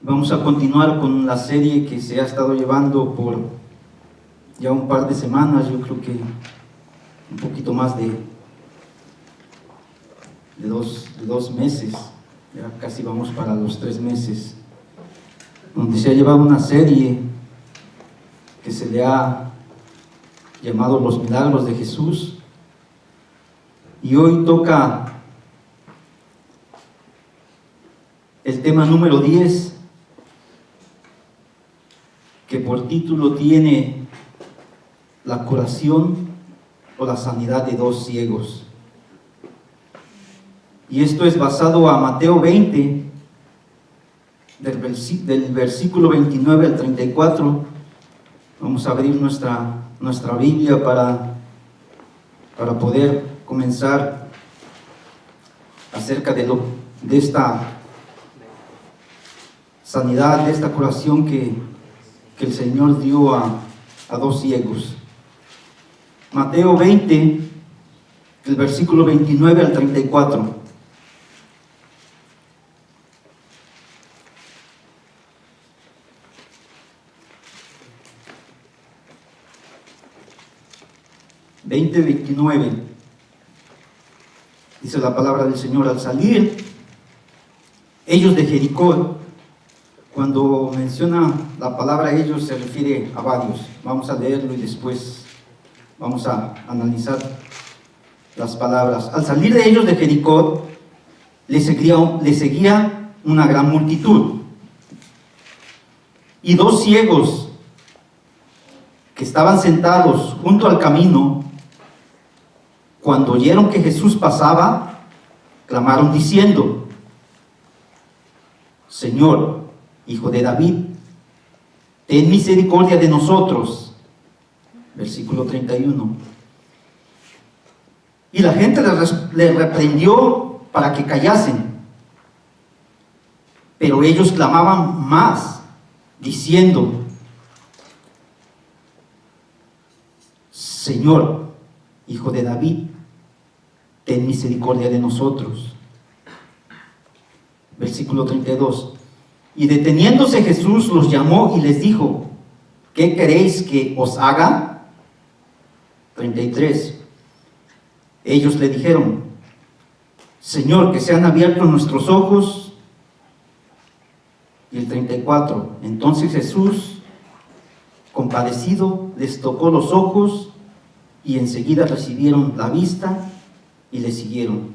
Vamos a continuar con la serie que se ha estado llevando por ya un par de semanas, yo creo que un poquito más de dos meses, ya casi vamos para los 3 meses, donde se ha llevado una serie que se le ha llamado Los Milagros de Jesús, y hoy toca el tema número 10, que por título tiene la curación o la sanidad de 2 ciegos. Y esto es basado a Mateo 20, del versículo 29 al 34. Vamos a abrir nuestra Biblia para poder comenzar acerca de esta sanidad, de esta curación que el Señor dio a 2 ciegos. Mateo 20, del versículo 29 al 34. Dice la palabra del Señor: al salir ellos de Jericó. Cuando menciona la palabra ellos se refiere a varios. Vamos a leerlo y después vamos a analizar las palabras. Al salir de ellos de Jericó, le seguía una gran multitud. Y 2 ciegos que estaban sentados junto al camino, cuando oyeron que Jesús pasaba, clamaron diciendo: Señor, Hijo de David, ten misericordia de nosotros. Versículo 31. Y la gente le reprendió para que callasen. Pero ellos clamaban más, diciendo: Señor, Hijo de David, ten misericordia de nosotros. Versículo 32. Y deteniéndose Jesús los llamó y les dijo: ¿qué queréis que os haga? 33. Ellos le dijeron: Señor, que sean abiertos nuestros ojos. Y el 34. Entonces Jesús, compadecido, les tocó los ojos, y enseguida recibieron la vista y le siguieron.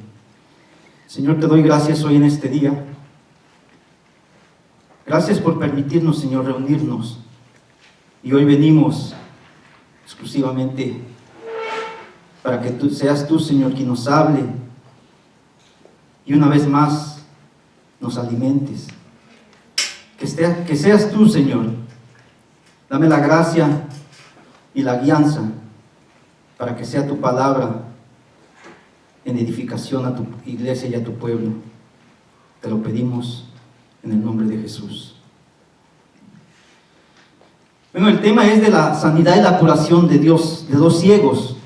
Señor, te doy gracias hoy en este día. Gracias por permitirnos, Señor, reunirnos. Y hoy venimos exclusivamente para que seas tú, Señor, quien nos hable y una vez más nos alimentes. Que seas tú, Señor. Dame la gracia y la guianza para que sea tu palabra en edificación a tu iglesia y a tu pueblo. Te lo pedimos en el nombre de Jesús. Bueno, el tema es de la sanidad y la curación de 2 ciegos.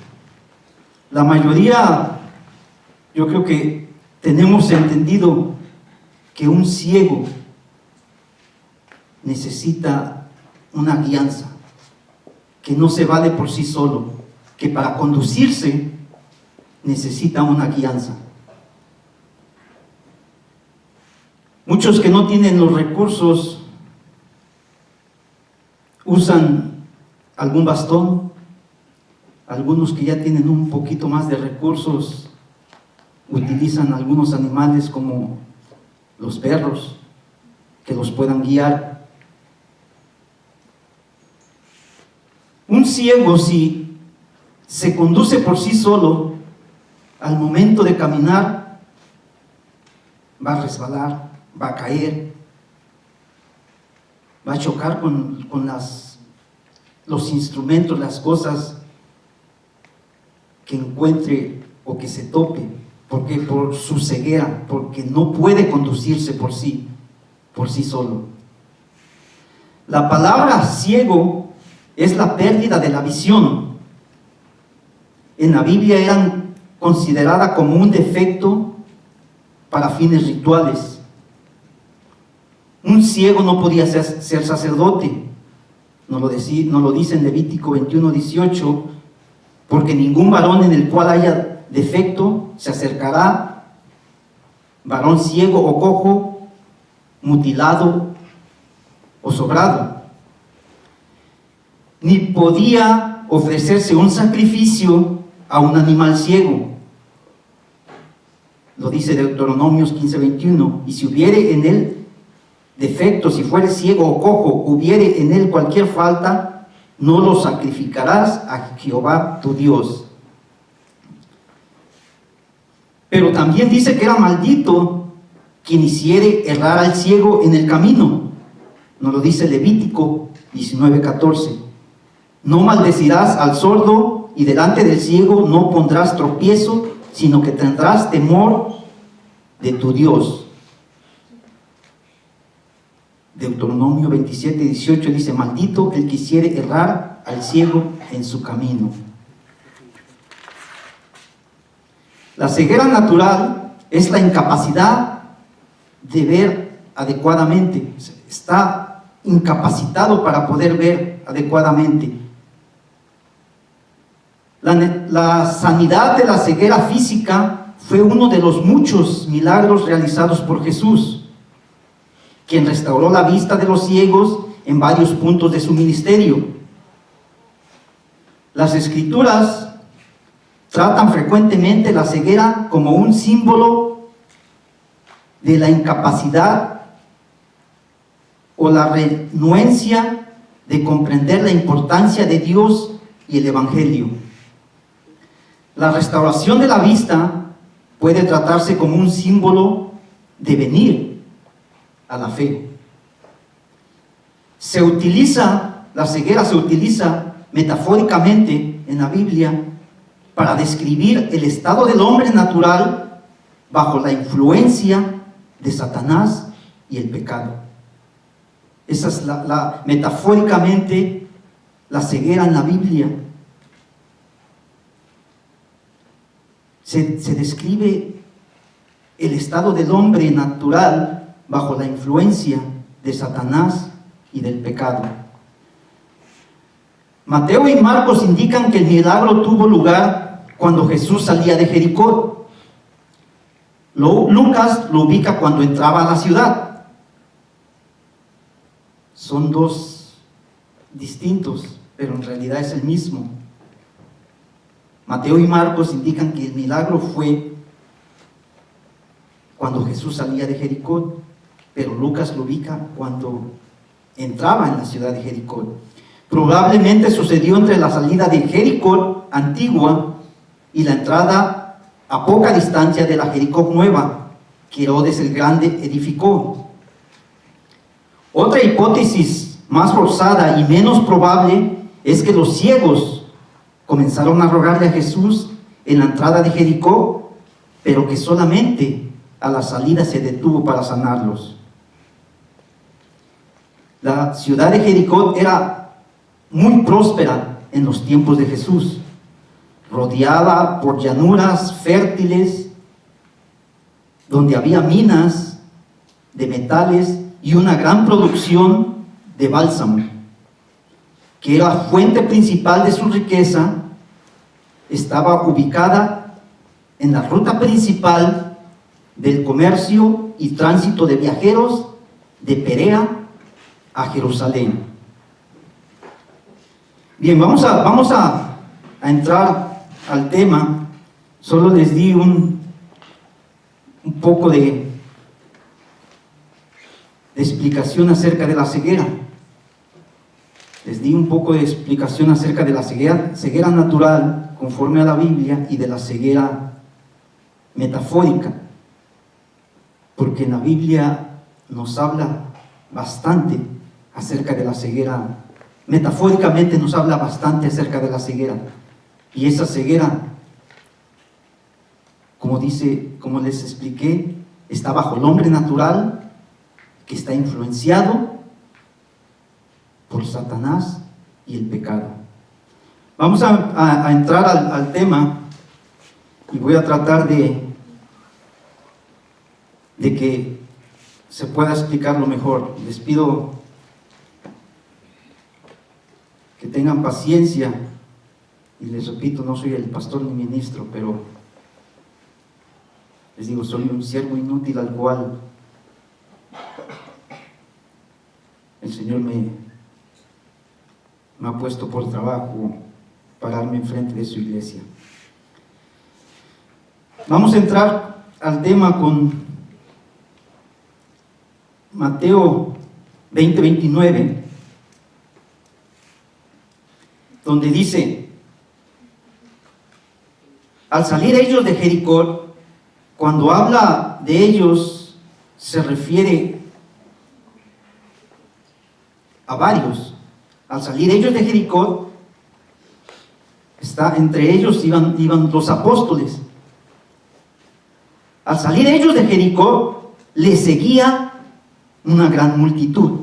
La mayoría, yo creo que tenemos entendido que un ciego necesita una guianza, que no se vale por sí solo, que para conducirse necesita una guianza. Muchos que no tienen los recursos usan algún bastón. Algunos que ya tienen un poquito más de recursos utilizan algunos animales como los perros que los puedan guiar. Un ciego, si se conduce por sí solo, al momento de caminar va a resbalar, va a caer, va a chocar con los instrumentos, las cosas que encuentre o que se tope, porque por su ceguera, porque no puede conducirse por sí solo. La palabra ciego es la pérdida de la visión. En la Biblia eran considerada como un defecto para fines rituales. Un ciego no podía ser sacerdote. Nos lo dice en Levítico 21:18, porque ningún varón en el cual haya defecto se acercará, varón ciego o cojo, mutilado o sobrado. Ni podía ofrecerse un sacrificio a un animal ciego. Lo dice Deuteronomios 15:21, y si hubiere en él defecto, si fuere ciego o cojo, hubiere en él cualquier falta, no lo sacrificarás a Jehová tu Dios. Pero también dice que era maldito quien hiciere errar al ciego en el camino. Nos lo dice Levítico 19:14. No maldecirás al sordo, y delante del ciego no pondrás tropiezo, sino que tendrás temor de tu Dios. Deuteronomio 27:18 dice: maldito el que hiciere errar al ciego en su camino. La ceguera natural es la incapacidad de ver adecuadamente. Está incapacitado para poder ver adecuadamente. La sanidad de la ceguera física fue uno de los muchos milagros realizados por Jesús, quien restauró la vista de los ciegos en varios puntos de su ministerio. Las Escrituras tratan frecuentemente la ceguera como un símbolo de la incapacidad o la renuencia de comprender la importancia de Dios y el Evangelio. La restauración de la vista puede tratarse como un símbolo de venir a la fe. La ceguera se utiliza metafóricamente en la Biblia para describir el estado del hombre natural bajo la influencia de Satanás y el pecado. Esa es metafóricamente la ceguera en la Biblia. Se describe el estado del hombre natural bajo la influencia de Satanás y del pecado. Mateo y Marcos indican que el milagro tuvo lugar cuando Jesús salía de Jericó. Lucas lo ubica cuando entraba a la ciudad. Son dos distintos, pero en realidad es el mismo. Mateo y Marcos indican que el milagro fue cuando Jesús salía de Jericó, pero Lucas lo ubica cuando entraba en la ciudad de Jericó. Probablemente sucedió entre la salida de Jericó antigua y la entrada a poca distancia de la Jericó nueva, que Herodes el Grande edificó. Otra hipótesis más forzada y menos probable es que los ciegos comenzaron a rogarle a Jesús en la entrada de Jericó, pero que solamente a la salida se detuvo para sanarlos. La ciudad de Jericó era muy próspera en los tiempos de Jesús, rodeada por llanuras fértiles, donde había minas de metales y una gran producción de bálsamo, que era fuente principal de su riqueza. Estaba ubicada en la ruta principal del comercio y tránsito de viajeros de Perea a Jerusalén. Bien, vamos a entrar al tema. Solo les di un poco de explicación acerca de la ceguera. Les di un poco de explicación acerca de la ceguera natural conforme a la Biblia y de la ceguera metafórica, porque en la Biblia nos habla bastante acerca de la ceguera. Metafóricamente nos habla bastante acerca de la ceguera, y esa ceguera, como les expliqué, está bajo el hombre natural, que está influenciado por Satanás y el pecado. Vamos a entrar al tema, y voy a tratar de que se pueda explicarlo mejor. Les pido que tengan paciencia, y les repito, no soy el pastor ni ministro, pero les digo, soy un siervo inútil al cual el Señor me ha puesto por trabajo pararme enfrente de su iglesia. Vamos a entrar al tema con Mateo 20:29, donde dice: al salir ellos de Jericó, cuando habla de ellos se refiere a varios. Al salir ellos de Jericó, entre ellos iban los apóstoles. Al salir ellos de Jericó, le seguía una gran multitud.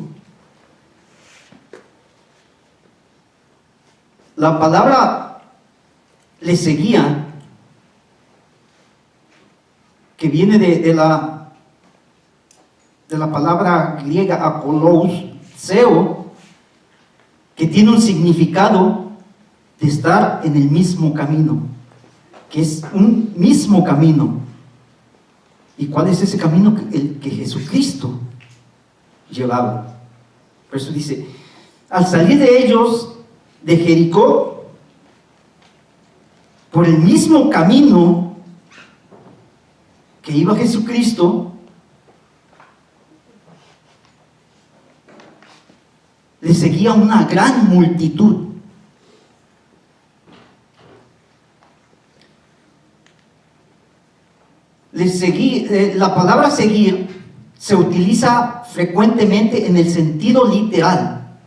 La palabra le seguía, que viene de la palabra griega akolousseo, que tiene un significado de estar en el mismo camino, que es un mismo camino. ¿Y cuál es ese camino? El que Jesucristo llevaba. Por eso dice, al salir de ellos de Jericó, por el mismo camino que iba Jesucristo, le seguía una gran multitud. La palabra seguir se utiliza frecuentemente en el sentido literal,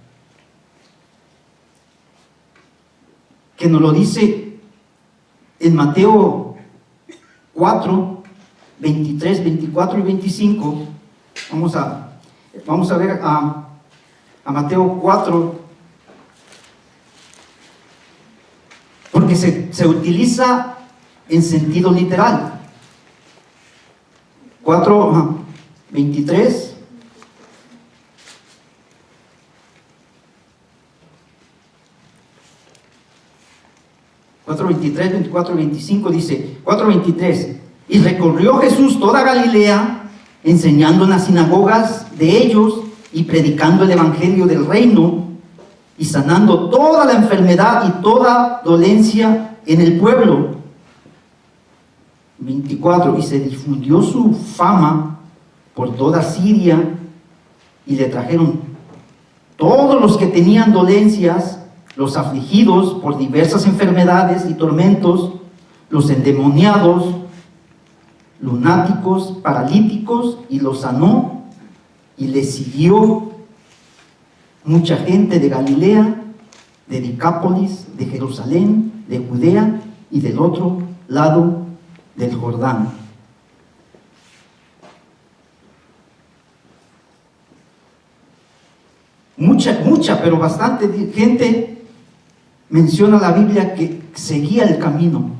que nos lo dice en Mateo 4, 23, 24 y 25. Vamos a ver a Mateo 4, porque se utiliza en sentido literal. 4, 23. Cuatro 23, 24 y 25 dice, 4:23, y recorrió Jesús toda Galilea, enseñando en las sinagogas de ellos y predicando el evangelio del reino y sanando toda la enfermedad y toda dolencia en el pueblo. 24, y se difundió su fama por toda Siria, y le trajeron todos los que tenían dolencias, los afligidos por diversas enfermedades y tormentos, los endemoniados, lunáticos, paralíticos, y los sanó, y le siguió mucha gente de Galilea, de Decápolis, de Jerusalén, de Judea y del otro lado del Jordán. Mucha, pero bastante gente menciona la Biblia que seguía el camino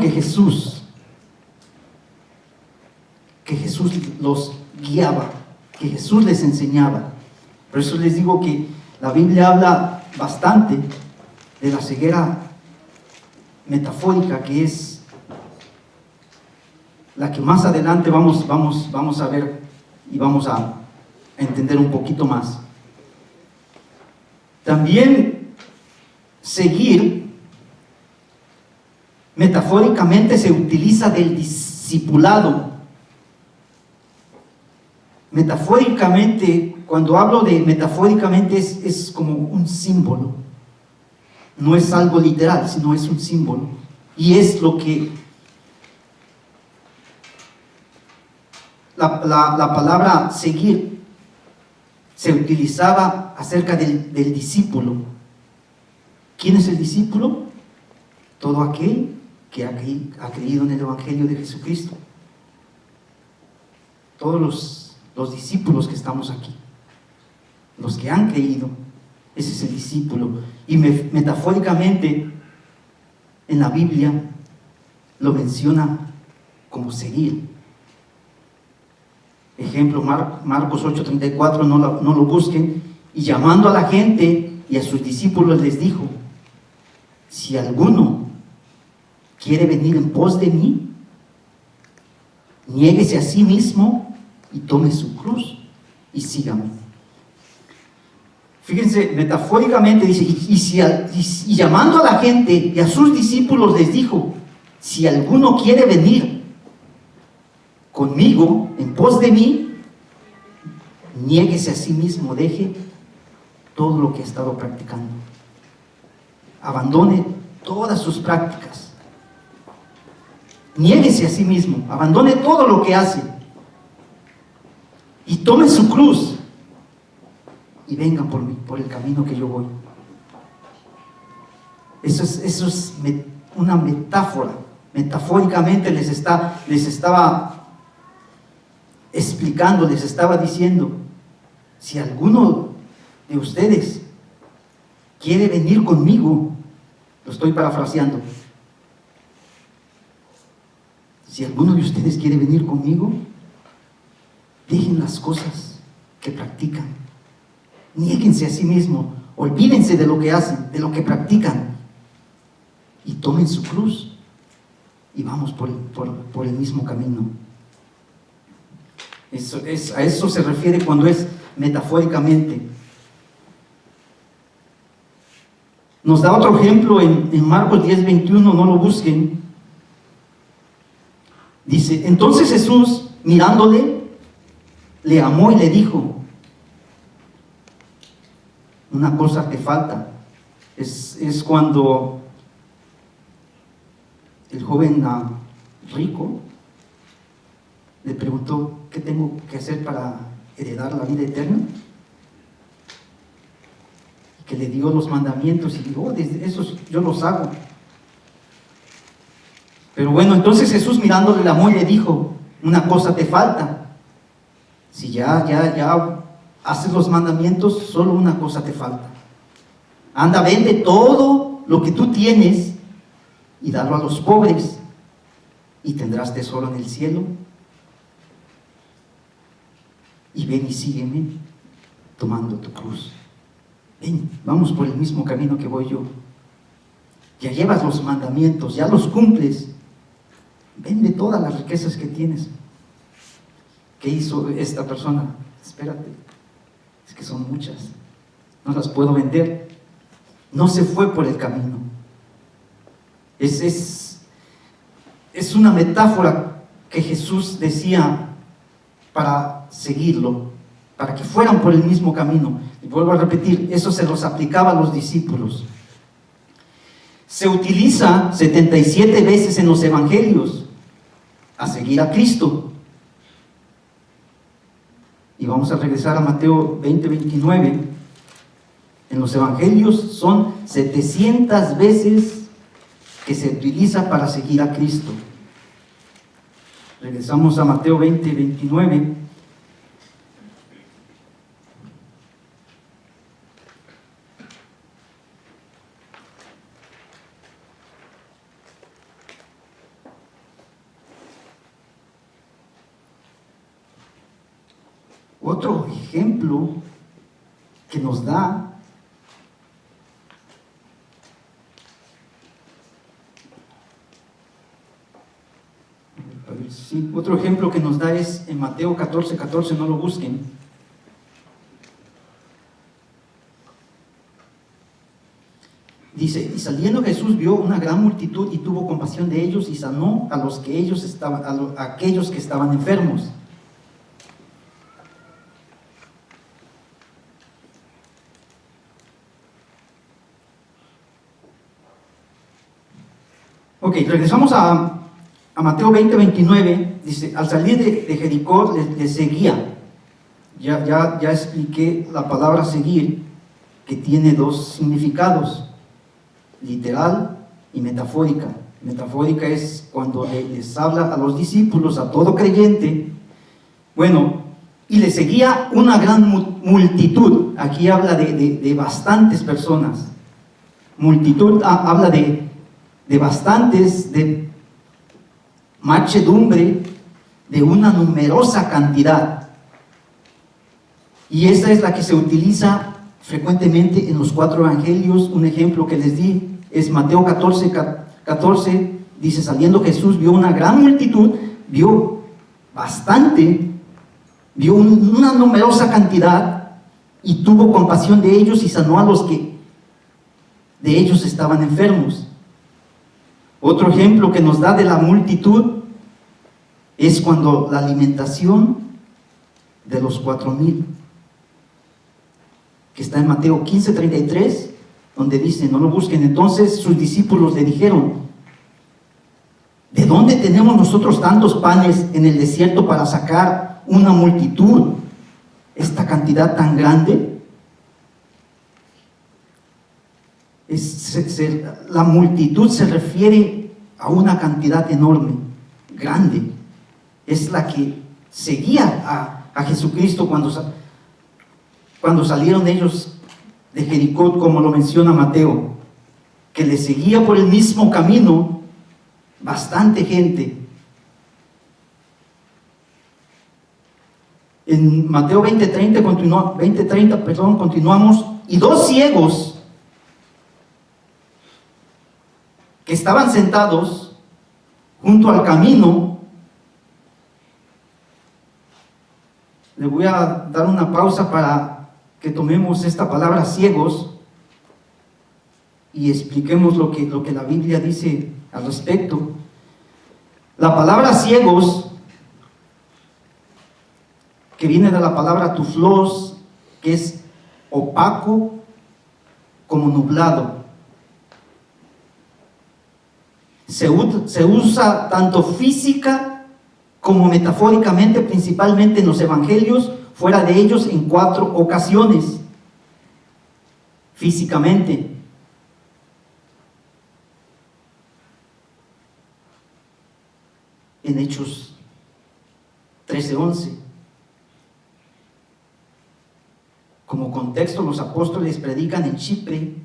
que Jesús los guiaba, que Jesús les enseñaba. Por eso les digo que la Biblia habla bastante de la ceguera metafórica, que es la que más adelante vamos a ver y vamos a entender un poquito más. También seguir metafóricamente se utiliza del discipulado. Metafóricamente, cuando hablo de metafóricamente, es como un símbolo. No es algo literal, sino es un símbolo. Y es lo que la palabra seguir se utilizaba acerca del discípulo. ¿Quién es el discípulo? Todo aquel que ha creído en el Evangelio de Jesucristo. Todos los discípulos que estamos aquí, los que han creído, ese es el discípulo. Y metafóricamente en la Biblia lo menciona como seguir. ejemplo, Marcos 8:34, no lo busquen. Y llamando a la gente y a sus discípulos les dijo: si alguno quiere venir en pos de mí, niéguese a sí mismo y tome su cruz y sígame. Fíjense, metafóricamente dice, y llamando a la gente y a sus discípulos les dijo: si alguno quiere venir conmigo en pos de mí, niéguese a sí mismo, deje todo lo que ha estado practicando, abandone todas sus prácticas, niéguese a sí mismo, abandone todo lo que hace y tome su cruz y vengan por mí, por el camino que yo voy. Eso es una metáfora. Metafóricamente les estaba explicando, les estaba diciendo: si alguno de ustedes quiere venir conmigo, lo estoy parafraseando, si alguno de ustedes quiere venir conmigo, dejen las cosas que practican, niéguense a sí mismos, olvídense de lo que hacen, de lo que practican, y tomen su cruz y vamos por el mismo camino. A eso se refiere cuando es metafóricamente. Nos da otro ejemplo en Marcos 10:21, no lo busquen. Dice: entonces Jesús, mirándole, le amó y le dijo: una cosa te falta. Es cuando el joven rico le preguntó: ¿qué tengo que hacer para heredar la vida eterna? Y que le dio los mandamientos y dijo: desde esos yo los hago. Pero bueno, entonces Jesús, mirándole, le amó y le dijo: una cosa te falta. Si ya haces los mandamientos, solo una cosa te falta. Anda, vende todo lo que tú tienes y dalo a los pobres, y tendrás tesoro en el cielo. Y ven y sígueme tomando tu cruz. Ven, vamos por el mismo camino que voy yo. Ya llevas los mandamientos, ya los cumples. Vende todas las riquezas que tienes. ¿Qué hizo esta persona? Espérate, es que son muchas, no las puedo vender. No se fue por el camino. Es una metáfora que Jesús decía para seguirlo, para que fueran por el mismo camino. Y vuelvo a repetir, eso se los aplicaba a los discípulos. Se utiliza 77 veces en los evangelios a seguir a Cristo. Y vamos a regresar a Mateo 20:29. En los evangelios son 700 veces que se utiliza para seguir a Cristo. Regresamos a Mateo 20:29. Otro ejemplo que nos da otro ejemplo que nos da es en Mateo 14:14, no lo busquen. Dice: y saliendo Jesús vio una gran multitud y tuvo compasión de ellos y sanó a aquellos que estaban enfermos. Ok, regresamos a Mateo 20:29. Dice: al salir de Jericó le seguía. Ya expliqué la palabra seguir, que tiene dos significados: literal y metafórica. Metafórica es cuando les habla a los discípulos, a todo creyente. Bueno, y le seguía una gran multitud. Aquí habla de bastantes personas. Multitud habla de bastantes, de muchedumbre, de una numerosa cantidad. Y esta es la que se utiliza frecuentemente en los 4 evangelios. Un ejemplo que les di es Mateo 14, dice: saliendo Jesús vio una gran multitud, vio bastante, vio una numerosa cantidad, y tuvo compasión de ellos y sanó a los que de ellos estaban enfermos. Otro ejemplo que nos da de la multitud es cuando la alimentación de los 4,000, que está en Mateo 15:33, donde dice, no lo busquen. Entonces sus discípulos le dijeron: ¿de dónde tenemos nosotros tantos panes en el desierto para sacar una multitud, esta cantidad tan grande? La multitud se refiere a una cantidad enorme, grande. Es la que seguía a Jesucristo cuando salieron ellos de Jericó, como lo menciona Mateo, que le seguía por el mismo camino bastante gente. En Mateo 20:30 continuamos: y 2 ciegos que estaban sentados junto al camino. Le voy a dar una pausa para que tomemos esta palabra ciegos y expliquemos lo que la Biblia dice al respecto. La palabra ciegos, que viene de la palabra tuflos, que es opaco, como nublado. Se usa tanto física como metafóricamente, principalmente en los evangelios. Fuera de ellos, en 4 ocasiones. Físicamente. En Hechos 13:11. Como contexto, los apóstoles predican en Chipre,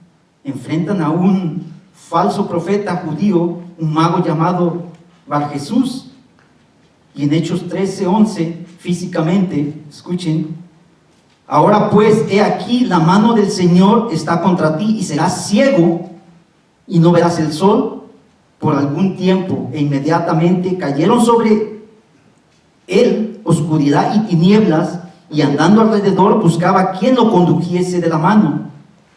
enfrentan a un falso profeta judío, un mago llamado Barjesús. Y en Hechos 13:11, físicamente, escuchen: ahora pues, he aquí, la mano del Señor está contra ti, y serás ciego, y no verás el sol por algún tiempo. E inmediatamente cayeron sobre él oscuridad y tinieblas, y andando alrededor buscaba quien lo condujese de la mano.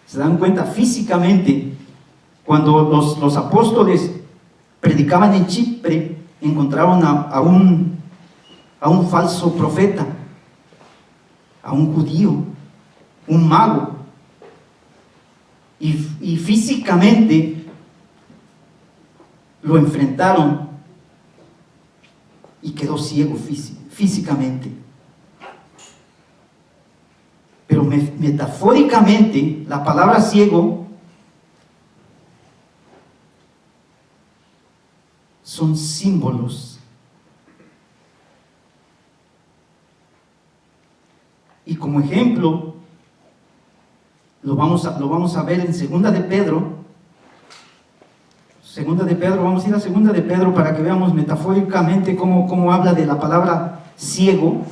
¿Se dan cuenta? Físicamente, cuando los apóstoles predicaban en Chipre, encontraron a un falso profeta, a un judío, un mago, y físicamente lo enfrentaron y quedó ciego físicamente. Pero metafóricamente, la palabra ciego son símbolos. Y como ejemplo, lo vamos a ver en Segunda de Pedro. Vamos a ir a Segunda de Pedro para que veamos metafóricamente cómo habla de la palabra ciego.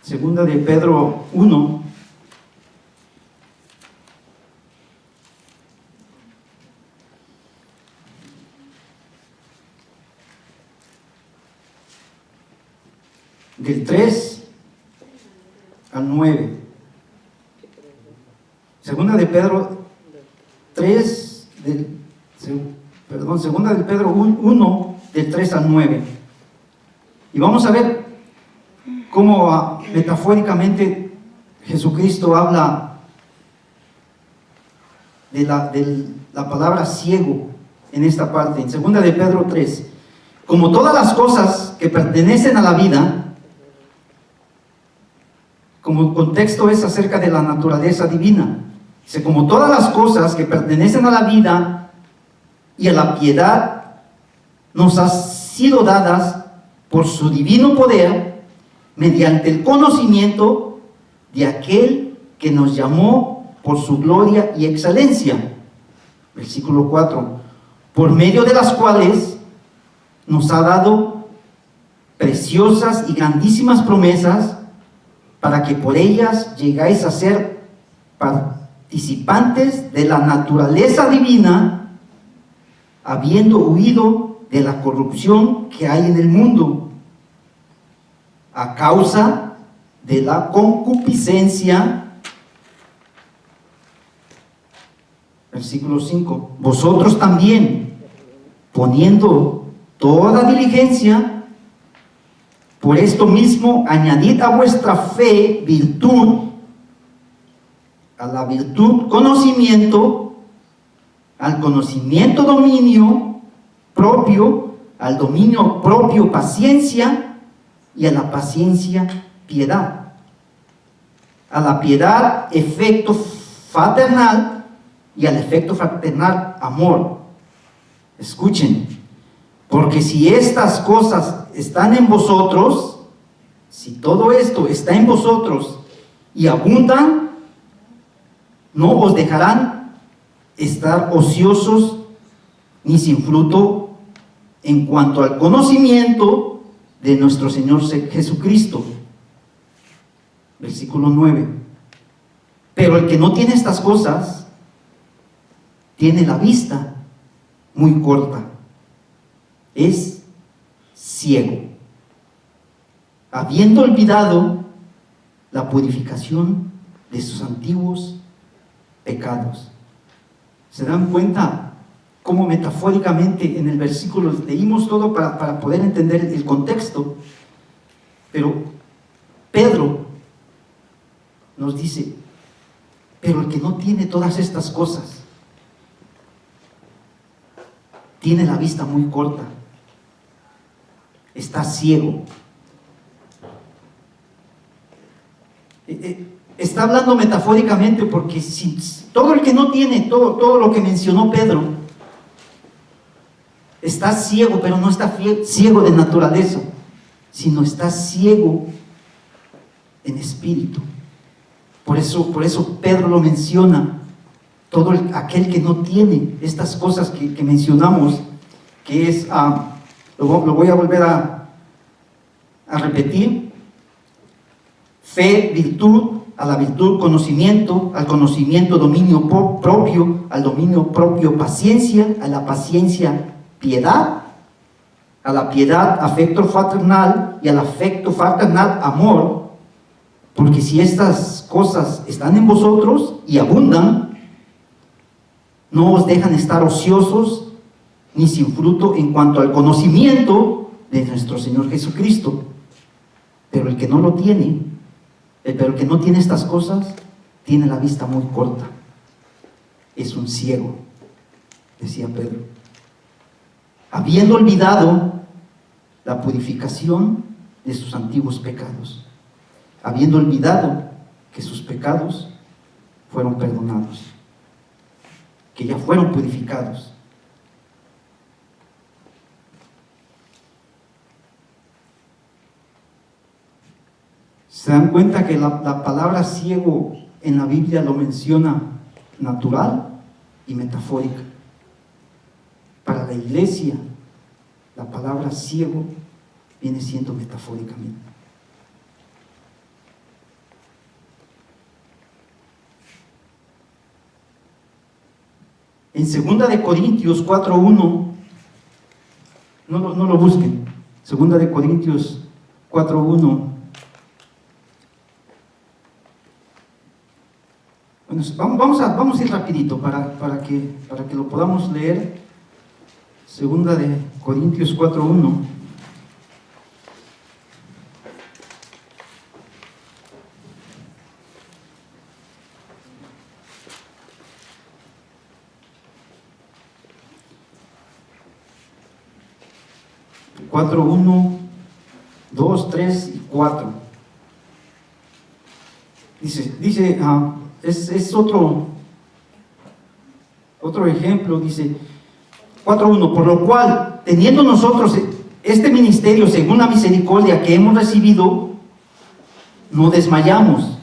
Segunda de Pedro 1. Del 3 al 9. Segunda de Pedro 3, Segunda de Pedro 1, del 3 al 9. Y vamos a ver cómo metafóricamente Jesucristo habla de la palabra ciego en esta parte. En Segunda de Pedro 3. Como todas las cosas que pertenecen a la vida, como contexto es acerca de la naturaleza divina. Dice: como todas las cosas que pertenecen a la vida y a la piedad nos han sido dadas por su divino poder, mediante el conocimiento de aquel que nos llamó por su gloria y excelencia. Versículo 4, por medio de las cuales nos ha dado preciosas y grandísimas promesas, para que por ellas llegáis a ser participantes de la naturaleza divina, habiendo huido de la corrupción que hay en el mundo, a causa de la concupiscencia. Versículo 5, vosotros también, poniendo toda diligencia, por esto mismo añadid a vuestra fe virtud, a la virtud conocimiento, al conocimiento dominio propio, al dominio propio paciencia, y a la paciencia piedad, a la piedad efecto fraternal, y al efecto fraternal amor. Escuchen, porque si estas cosas están en vosotros, si todo esto está en vosotros y abundan, no os dejarán estar ociosos ni sin fruto en cuanto al conocimiento de nuestro Señor Jesucristo. Versículo 9, pero el que no tiene estas cosas tiene la vista muy corta, es ciego, habiendo olvidado la purificación de sus antiguos pecados. ¿Se dan cuenta cómo metafóricamente en el versículo leímos todo para poder entender el contexto? Pero Pedro nos dice, pero el que no tiene todas estas cosas tiene la vista muy corta, está ciego. Está hablando metafóricamente, porque si todo el que no tiene todo lo que mencionó Pedro está ciego, pero no está ciego de naturaleza, sino está ciego en espíritu. Por eso Pedro lo menciona. Todo aquel que no tiene estas cosas que mencionamos, que es, lo voy a volver a repetir: fe, virtud, a la virtud conocimiento, al conocimiento dominio propio, al dominio propio paciencia, a la paciencia piedad, a la piedad afecto fraternal, y al afecto fraternal amor. Porque si estas cosas están en vosotros y abundan, no os dejan estar ociosos ni sin fruto en cuanto al conocimiento de nuestro Señor Jesucristo. Pero el que no lo tiene, pero el que no tiene estas cosas, tiene la vista muy corta, es un ciego, decía Pedro, habiendo olvidado la purificación de sus antiguos pecados, habiendo olvidado que sus pecados fueron perdonados, que ya fueron purificados. ¿Se dan cuenta que la palabra ciego en la Biblia lo menciona natural y metafórica? Para la iglesia, la palabra ciego viene siendo metafóricamente. En 2 de Corintios 4:1, no lo busquen, 2 de Corintios 4:1. Bueno, vamos a ir rapidito para que lo podamos leer. 2 de Corintios 4:1. Cuatro, 1, 2, 3 y 4. Dice es otro ejemplo. Dice 4:1, por lo cual, teniendo nosotros este ministerio según la misericordia que hemos recibido, no desmayamos.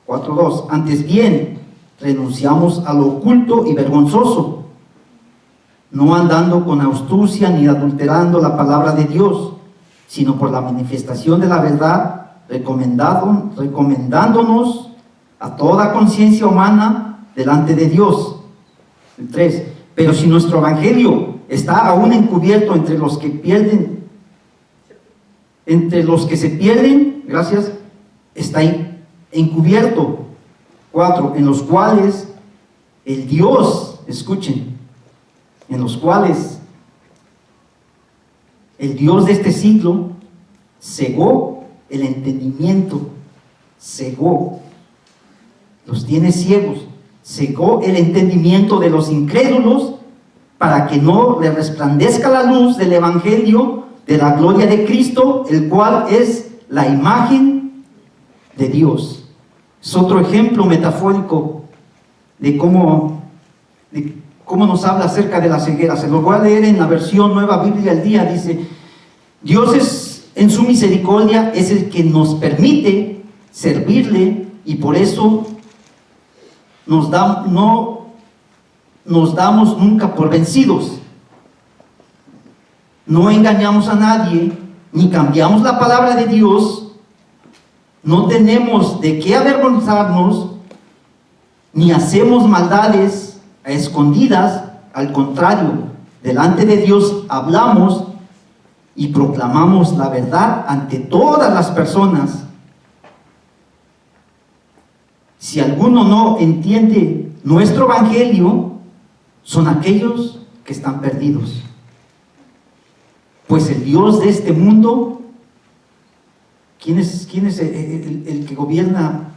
4:2. Antes bien, renunciamos a lo oculto y vergonzoso, no andando con astucia ni adulterando la palabra de Dios, sino por la manifestación de la verdad, recomendándonos a toda conciencia humana delante de Dios. 3. Pero si nuestro evangelio está aún encubierto entre los que se pierden, gracias, está encubierto. 4. En los cuales el Dios, escuchen, en los cuales el Dios de este siglo cegó el entendimiento, los tiene ciegos, cegó el entendimiento de los incrédulos para que no le resplandezca la luz del evangelio de la gloria de Cristo, el cual es la imagen de Dios. Es otro ejemplo metafórico de cómo nos habla acerca de la ceguera. Se lo voy a leer en la versión Nueva Biblia al Día. Dice: Dios en su misericordia es el que nos permite servirle, y por eso no nos damos nunca por vencidos. No engañamos a nadie, ni cambiamos la palabra de Dios. No tenemos de qué avergonzarnos, ni hacemos maldades a escondidas. Al contrario, delante de Dios hablamos y proclamamos la verdad ante todas las personas. Si alguno no entiende nuestro evangelio, son aquellos que están perdidos. Pues el Dios de este mundo, ¿quién es el que gobierna,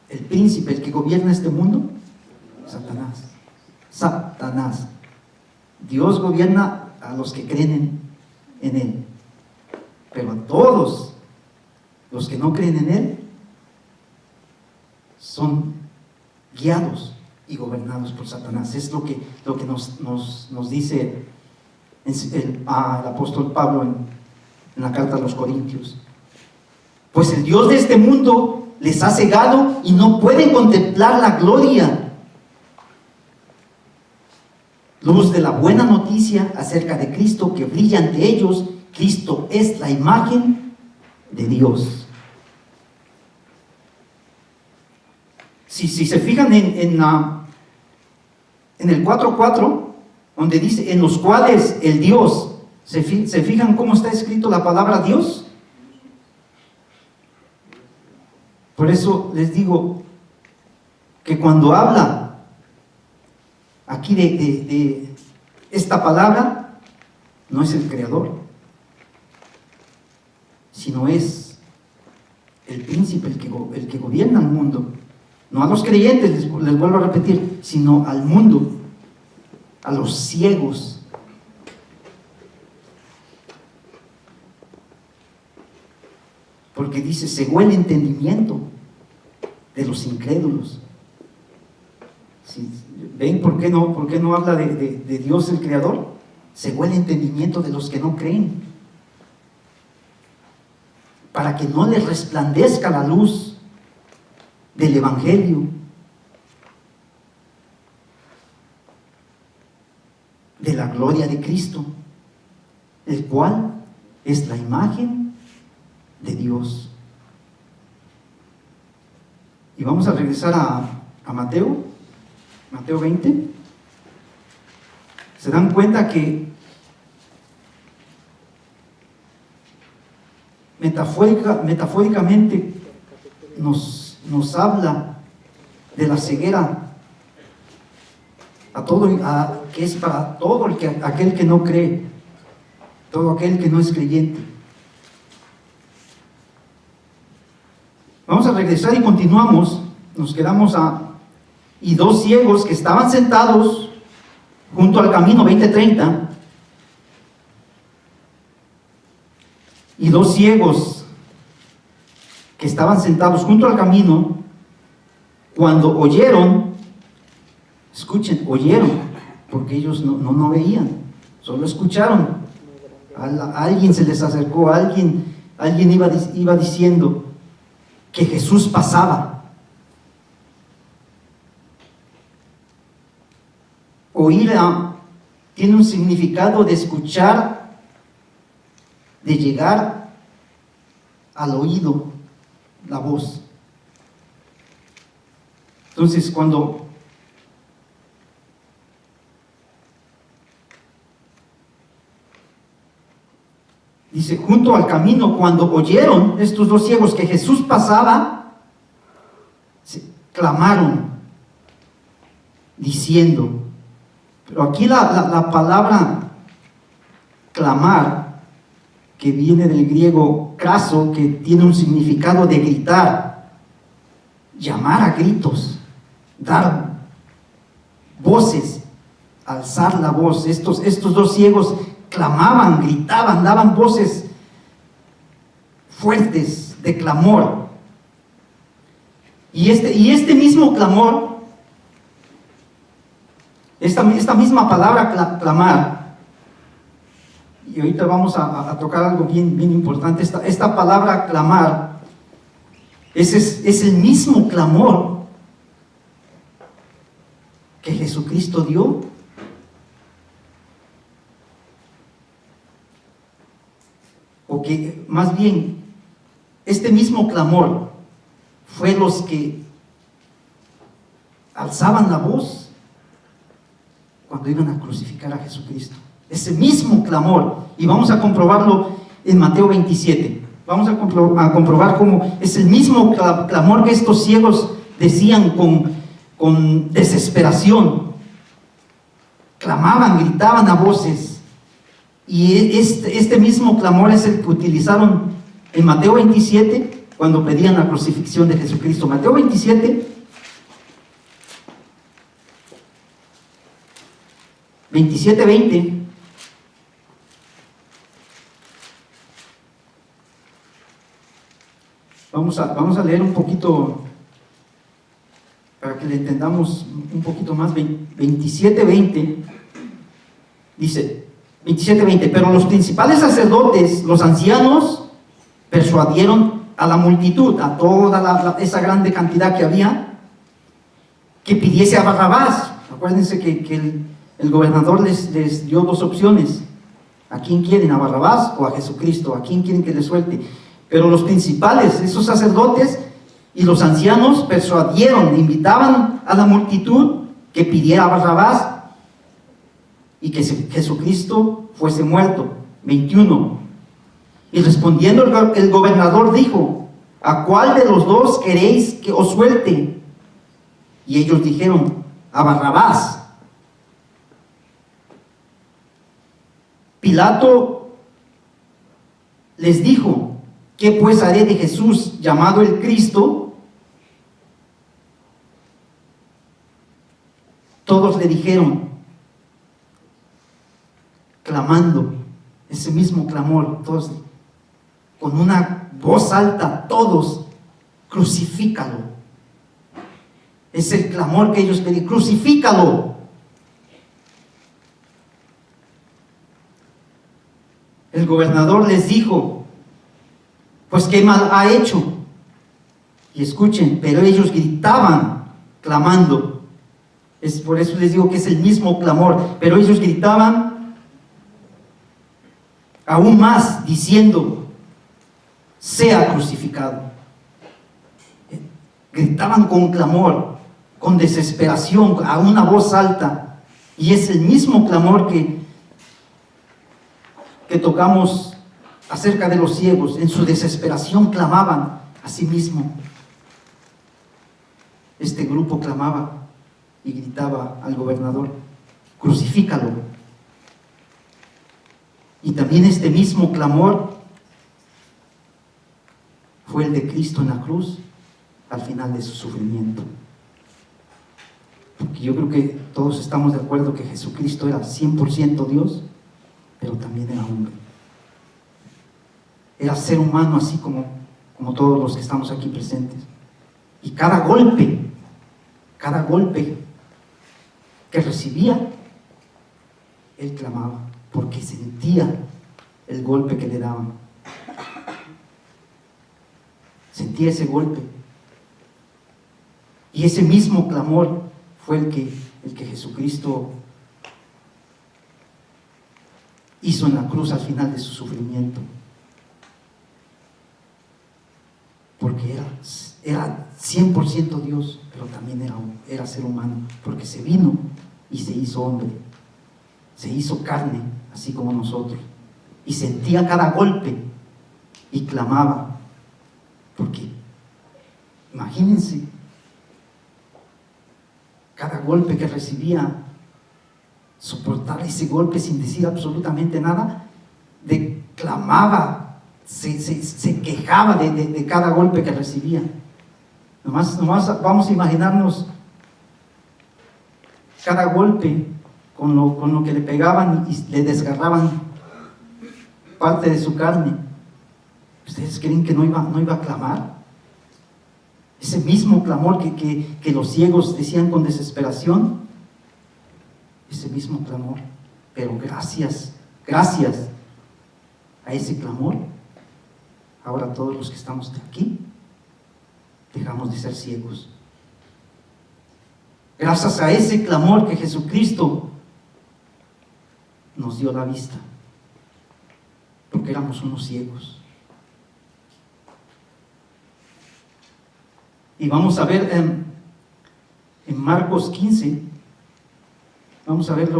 el príncipe, el que gobierna este mundo? Satanás. Dios gobierna a los que creen en Él, pero a todos los que no creen en Él son guiados y gobernados por Satanás. Es lo que nos dice el apóstol Pablo en la carta a los Corintios. Pues el Dios de este mundo les ha cegado y no pueden contemplar la gloria, luz de la buena noticia acerca de Cristo que brilla ante ellos. Cristo es la imagen de Dios. Si se fijan en el 4:4, donde dice en los cuales el Dios, ¿se fijan cómo está escrito la palabra Dios? Por eso les digo que cuando habla aquí de esta palabra, no es el creador, sino es el príncipe, el que gobierna el mundo. No a los creyentes, les vuelvo a repetir, sino al mundo, a los ciegos. Porque dice, cegó el entendimiento de los incrédulos. ¿Sí? ¿Ven por qué no habla de Dios el creador? Cegó el entendimiento de los que no creen, para que no les resplandezca la luz del evangelio, de la gloria de Cristo, el cual es la imagen de Dios. Y vamos a regresar a Mateo 20. Se dan cuenta que metafóricamente nos habla de la ceguera que es para todo aquel que no cree, todo aquel que no es creyente. Vamos a regresar y continuamos. Nos quedamos y dos ciegos que estaban sentados junto al camino, 20:30, y dos ciegos que estaban sentados junto al camino, cuando oyeron, escuchen, oyeron, porque ellos no veían, solo escucharon. A alguien se les acercó, alguien alguien iba diciendo que Jesús pasaba. Oír tiene un significado de escuchar, de llegar al oído, la voz. Entonces, cuando dice, junto al camino, cuando oyeron estos dos ciegos que Jesús pasaba, clamaron, diciendo, pero aquí la palabra clamar, que viene del griego craso, que tiene un significado de gritar, llamar a gritos, dar voces, alzar la voz. Estos dos ciegos clamaban, gritaban, daban voces fuertes de clamor. Y este mismo clamor, esta misma palabra clamar, y ahorita vamos a tocar algo bien importante, esta palabra clamar es el mismo clamor que Jesucristo dio. O que más bien, este mismo clamor fue los que alzaban la voz cuando iban a crucificar a Jesucristo. Ese mismo clamor, y vamos a comprobarlo en Mateo 27. Vamos a comprobar cómo es el mismo clamor que estos ciegos decían con desesperación. Clamaban, gritaban a voces. Y este mismo clamor es el que utilizaron en Mateo 27 cuando pedían la crucifixión de Jesucristo. Mateo 27, 20. Vamos a leer un poquito para que le entendamos un poquito más. 27:20 dice, 27:20, pero los principales sacerdotes, los ancianos, persuadieron a la multitud, a toda esa grande cantidad que había, que pidiese a Barrabás. Acuérdense que el gobernador les dio dos opciones: ¿a quién quieren? ¿A Barrabás o a Jesucristo? ¿A quién quieren que les suelte? Pero los principales, esos sacerdotes y los ancianos, persuadieron, invitaban a la multitud que pidiera a Barrabás y que Jesucristo fuese muerto. 21. Y respondiendo el gobernador dijo, ¿a cuál de los dos queréis que os suelte? Y ellos dijeron, a Barrabás. Pilato les dijo, ¿qué pues haré de Jesús llamado el Cristo? Todos le dijeron, clamando, ese mismo clamor, todos con una voz alta, todos, crucifícalo. Es el clamor que ellos pedían, crucifícalo. El gobernador les dijo, pues qué mal ha hecho. Y escuchen, pero ellos gritaban, clamando. Es por eso les digo que es el mismo clamor, pero ellos gritaban aún más, diciendo, sea crucificado. Gritaban con clamor, con desesperación, a una voz alta. Y es el mismo clamor que tocamos acerca de los ciegos. En su desesperación clamaban a sí mismo. Este grupo clamaba y gritaba al gobernador, crucifícalo. Y también este mismo clamor fue el de Cristo en la cruz al final de su sufrimiento. Porque yo creo que todos estamos de acuerdo que Jesucristo era 100% Dios, pero también era hombre. Era ser humano así como todos los que estamos aquí presentes. Y cada golpe que recibía, él clamaba, porque sentía el golpe que le daban. sentía ese golpe. Y ese mismo clamor fue el que Jesucristo hizo en la cruz al final de su sufrimiento. Porque era 100% Dios, pero también era ser humano, porque se vino y se hizo hombre, se hizo carne, así como nosotros, y sentía cada golpe y clamaba, porque imagínense, cada golpe que recibía, soportar ese golpe sin decir absolutamente nada, clamaba, se quejaba de cada golpe que recibía. Nomás vamos a imaginarnos cada golpe con lo que le pegaban y le desgarraban parte de su carne. ¿Ustedes creen que no iba a clamar? Ese mismo clamor que los ciegos decían con desesperación, ese mismo clamor, pero gracias a ese clamor, ahora todos los que estamos aquí dejamos de ser ciegos. Gracias a ese clamor que Jesucristo nos dio la vista, porque éramos unos ciegos. Y vamos a ver en Marcos 15, vamos a ver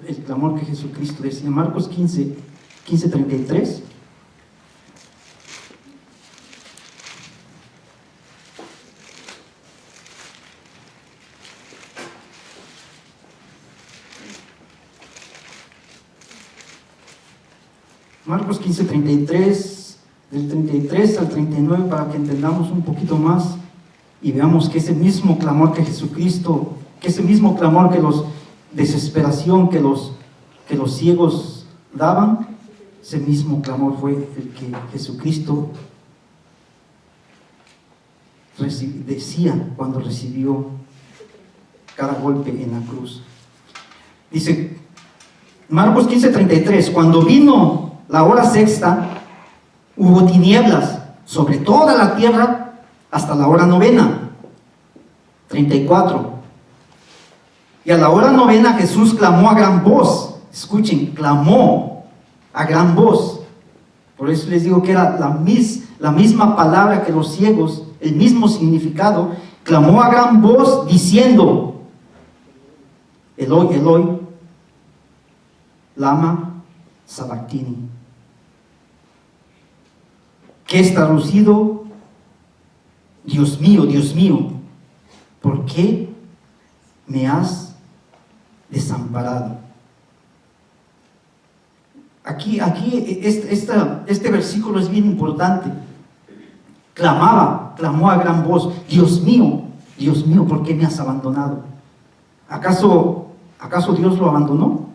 el clamor que Jesucristo decía. En Marcos 15:33. Marcos 15:33, del 33 al 39, para que entendamos un poquito más y veamos que ese mismo clamor que Jesucristo, que ese mismo clamor desesperación que los ciegos daban, ese mismo clamor fue el que Jesucristo decía cuando recibió cada golpe en la cruz. Dice Marcos 15:33, cuando vino la hora sexta, hubo tinieblas sobre toda la tierra hasta la hora novena. 34. Y a la hora novena Jesús clamó a gran voz. Escuchen, clamó a gran voz. Por eso les digo que era la misma palabra que los ciegos, el mismo significado. Clamó a gran voz diciendo: Eloi, Eloi, lama sabactini. Que es traducido: Dios mío, ¿por qué me has desamparado? Aquí este versículo es bien importante. Clamó a gran voz: Dios mío, ¿por qué me has abandonado? ¿Acaso Dios lo abandonó?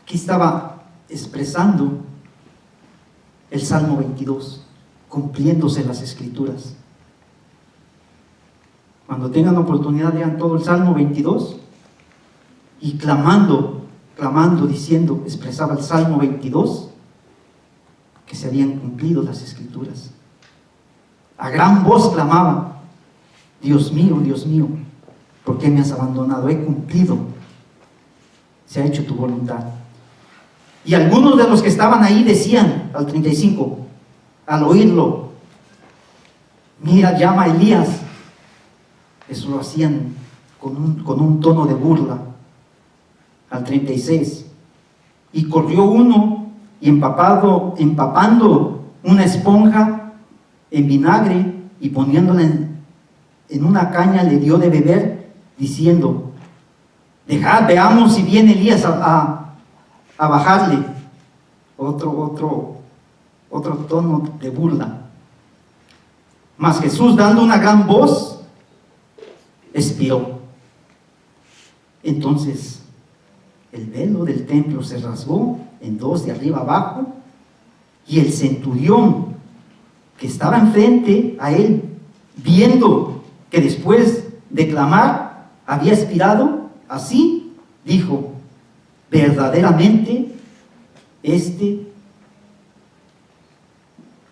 Aquí estaba expresando el Salmo 22, cumpliéndose las Escrituras. Cuando tengan oportunidad, lean todo el Salmo 22 y clamando, diciendo, expresaba el Salmo 22 que se habían cumplido las Escrituras. A gran voz clamaba: Dios mío, ¿por qué me has abandonado? He cumplido, se ha hecho tu voluntad. Y algunos de los que estaban ahí decían, al 35, al oírlo: mira, llama a Elías. Eso lo hacían con un tono de burla. Al 36, y corrió uno y empapando una esponja en vinagre y poniéndola en una caña, le dio de beber, diciendo: dejad, veamos si viene Elías a bajarle. Otro tono de burla. Mas Jesús, dando una gran voz, expiró. Entonces el velo del templo se rasgó en dos, de arriba abajo, y el centurión que estaba enfrente a él, viendo que después de clamar había expirado, así dijo: verdaderamente este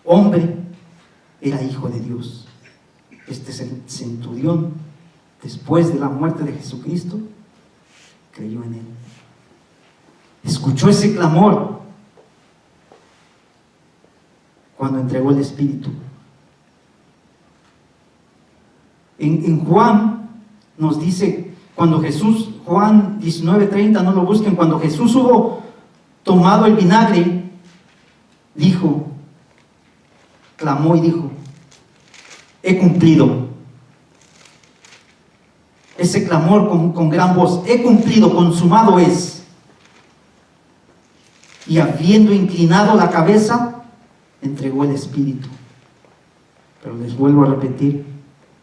hombre era hijo de Dios. Este centurión, después de la muerte de Jesucristo, creyó en él. Escuchó ese clamor cuando entregó el Espíritu. En Juan nos dice, cuando Jesús, Juan 19:30, no lo busquen, cuando Jesús hubo tomado el vinagre, dijo, clamó y dijo, he cumplido. Ese clamor con gran voz, he cumplido, consumado es. Y habiendo inclinado la cabeza, entregó el Espíritu. Pero les vuelvo a repetir,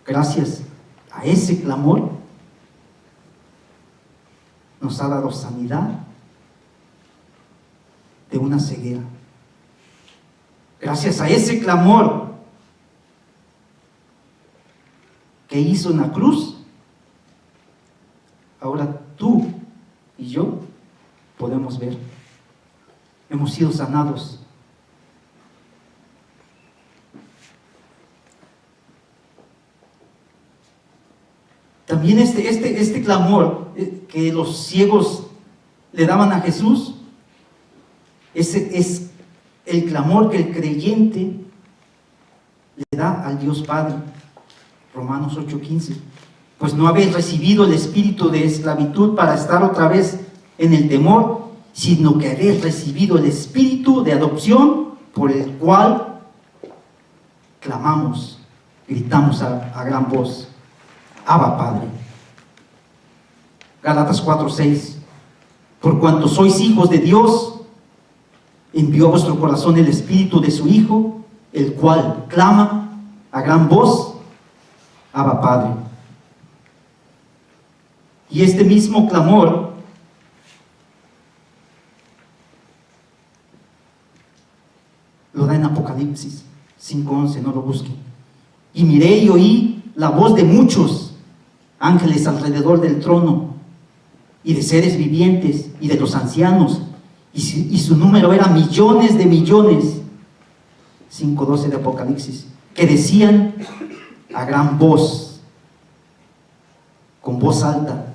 gracias a ese clamor, nos ha dado sanidad de una ceguera. Gracias a ese clamor que hizo en la cruz, ahora tú y yo podemos ver. Hemos sido sanados. También este clamor que los ciegos le daban a Jesús, ese es el clamor que el creyente le da al Dios Padre. Romanos 8:15. Pues no habéis recibido el espíritu de esclavitud para estar otra vez en el temor, sino que habéis recibido el espíritu de adopción, por el cual clamamos, gritamos a gran voz, Abba, Padre. Gálatas 4:6. Por cuanto sois hijos de Dios, envió a vuestro corazón el espíritu de su Hijo, el cual clama a gran voz, Abba, Padre. Y este mismo clamor lo da en Apocalipsis 5:11, no lo busquen. Y miré y oí la voz de muchos ángeles alrededor del trono, y de seres vivientes, y de los ancianos, y su número era millones de millones, 5:12 de Apocalipsis, que decían a gran voz, con voz alta,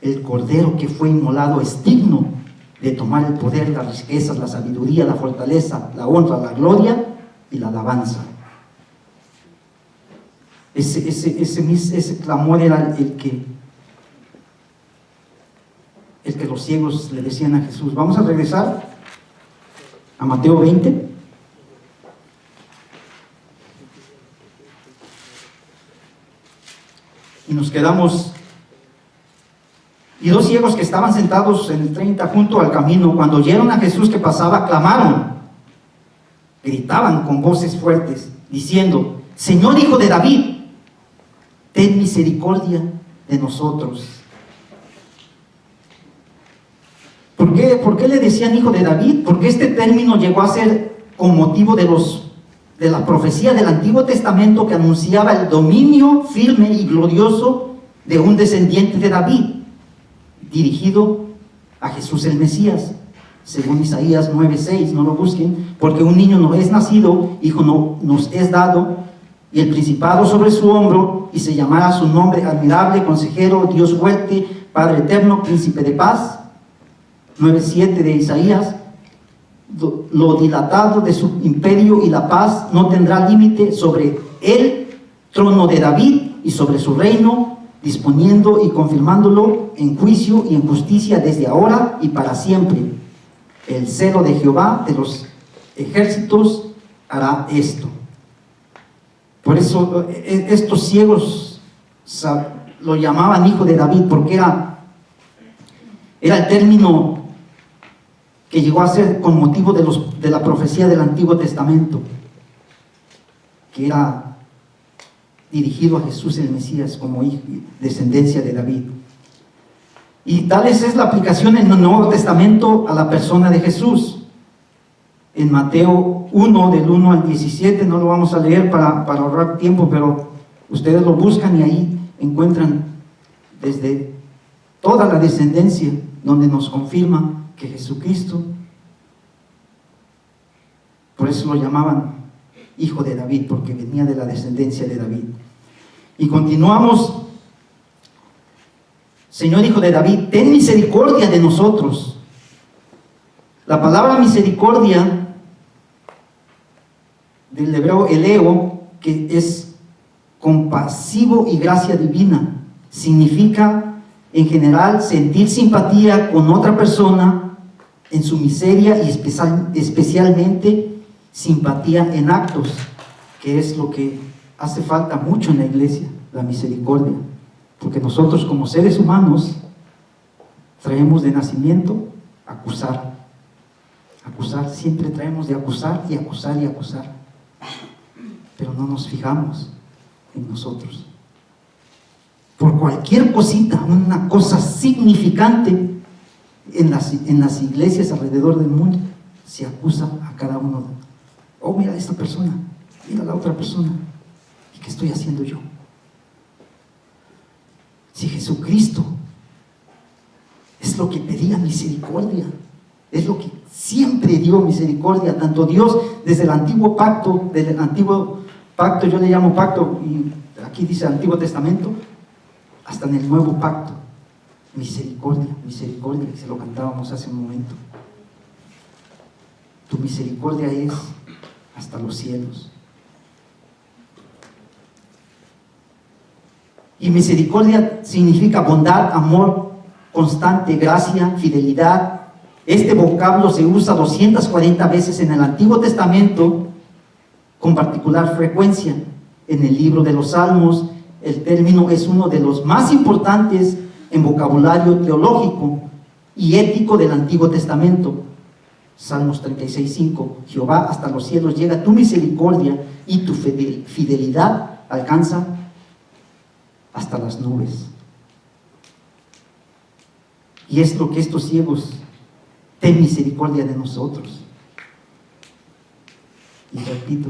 el Cordero que fue inmolado es digno de tomar el poder, las riquezas, la sabiduría, la fortaleza, la honra, la gloria y la alabanza. Ese clamor era el que los ciegos le decían a Jesús. Vamos a regresar a Mateo 20. Y nos quedamos. Y dos ciegos que estaban sentados en el 30 junto al camino, cuando oyeron a Jesús que pasaba, clamaron, gritaban con voces fuertes, diciendo, Señor, Hijo de David, ten misericordia de nosotros. ¿Por qué le decían Hijo de David? Porque este término llegó a ser con motivo de la profecía del Antiguo Testamento que anunciaba el dominio firme y glorioso de un descendiente de David, dirigido a Jesús el Mesías, según Isaías 9:6, no lo busquen, porque un niño nos es nacido, hijo nos es dado, y el principado sobre su hombro, y se llamará su nombre admirable, consejero, Dios fuerte, Padre eterno, príncipe de paz. 9:7 de Isaías, lo dilatado de su imperio y la paz no tendrá límite sobre el trono de David y sobre su reino, disponiendo y confirmándolo en juicio y en justicia desde ahora y para siempre. El celo de Jehová de los ejércitos hará esto. Por eso estos ciegos lo llamaban Hijo de David, porque era el término que llegó a ser con motivo de la profecía del Antiguo Testamento, que era dirigido a Jesús el Mesías como hijo, descendencia de David. Y tal es la aplicación en el Nuevo Testamento a la persona de Jesús. En Mateo 1, del 1 al 17, no lo vamos a leer para ahorrar tiempo, pero ustedes lo buscan y ahí encuentran desde toda la descendencia, donde nos confirma que Jesucristo, por eso lo llamaban hijo de David, porque venía de la descendencia de David. Y continuamos. Señor, hijo de David, ten misericordia de nosotros. La palabra misericordia del hebreo eleo, que es compasivo y gracia divina, significa en general sentir simpatía con otra persona en su miseria y especialmente simpatía en actos, que es lo que hace falta mucho en la iglesia, la misericordia. Porque nosotros como seres humanos traemos de nacimiento acusar, siempre traemos de acusar y acusar y acusar, pero no nos fijamos en nosotros. Por cualquier cosita, una cosa significante en las iglesias alrededor del mundo, se acusa a cada uno. Oh, mira a esta persona, mira a la otra persona, ¿y qué estoy haciendo yo? Si Jesucristo es lo que pedía misericordia, es lo que siempre dio misericordia, tanto Dios desde el antiguo pacto, yo le llamo pacto, y aquí dice Antiguo Testamento, hasta en el nuevo pacto, misericordia, misericordia, que se lo cantábamos hace un momento. Tu misericordia es hasta los cielos. Y misericordia significa bondad, amor constante, gracia, fidelidad. Este vocablo se usa 240 veces en el Antiguo Testamento, con particular frecuencia en el libro de los Salmos. El término es uno de los más importantes en vocabulario teológico y ético del Antiguo Testamento. Salmos 36:5. Jehová, hasta los cielos llega tu misericordia y tu fidelidad alcanza hasta las nubes. Y es lo que estos ciegos, ten misericordia de nosotros. Y repito,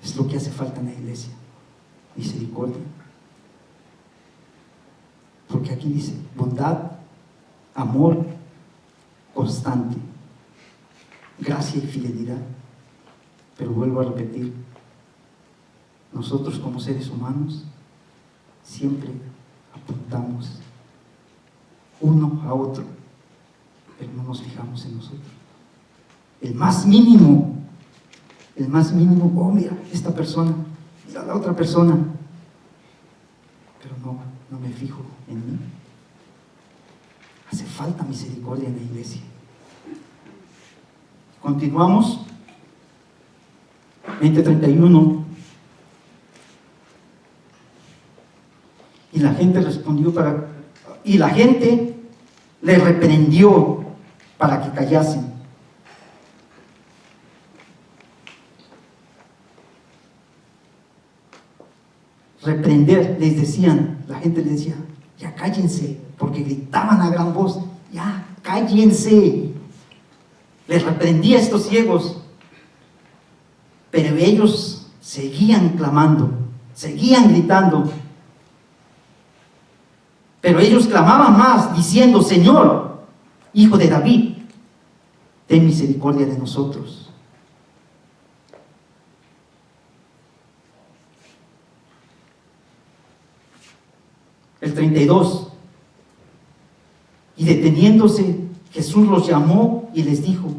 es lo que hace falta en la iglesia, misericordia. Porque aquí dice bondad, amor constante, gracia y fidelidad. Pero vuelvo a repetir, nosotros como seres humanos siempre apuntamos uno a otro, pero no nos fijamos en nosotros. El más mínimo, oh mira esta persona, mira la otra persona, pero no me fijo en mí. Hace falta misericordia en la iglesia. Continuamos. 20:31. Y la gente respondió y la gente le reprendió para que callasen. Reprender, les decían, la gente les decía, ya cállense, porque gritaban a gran voz, ya cállense. Les reprendía a estos ciegos, pero ellos seguían clamando, seguían gritando. Pero ellos clamaban más, diciendo, Señor, hijo de David, ten misericordia de nosotros. El 32. Y deteniéndose, Jesús los llamó y les dijo,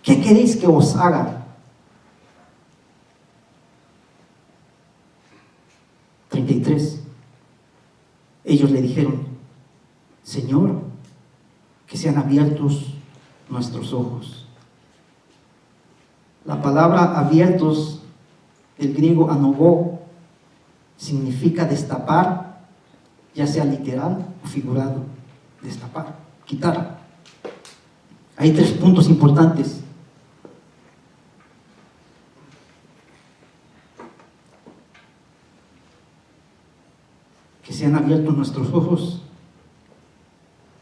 ¿qué queréis que os haga? 33. Ellos le dijeron, Señor, que sean abiertos nuestros ojos. La palabra abiertos, del griego anogó, significa destapar, ya sea literal o figurado. Destapar, quitar. Hay 3 puntos importantes. Que sean abiertos nuestros ojos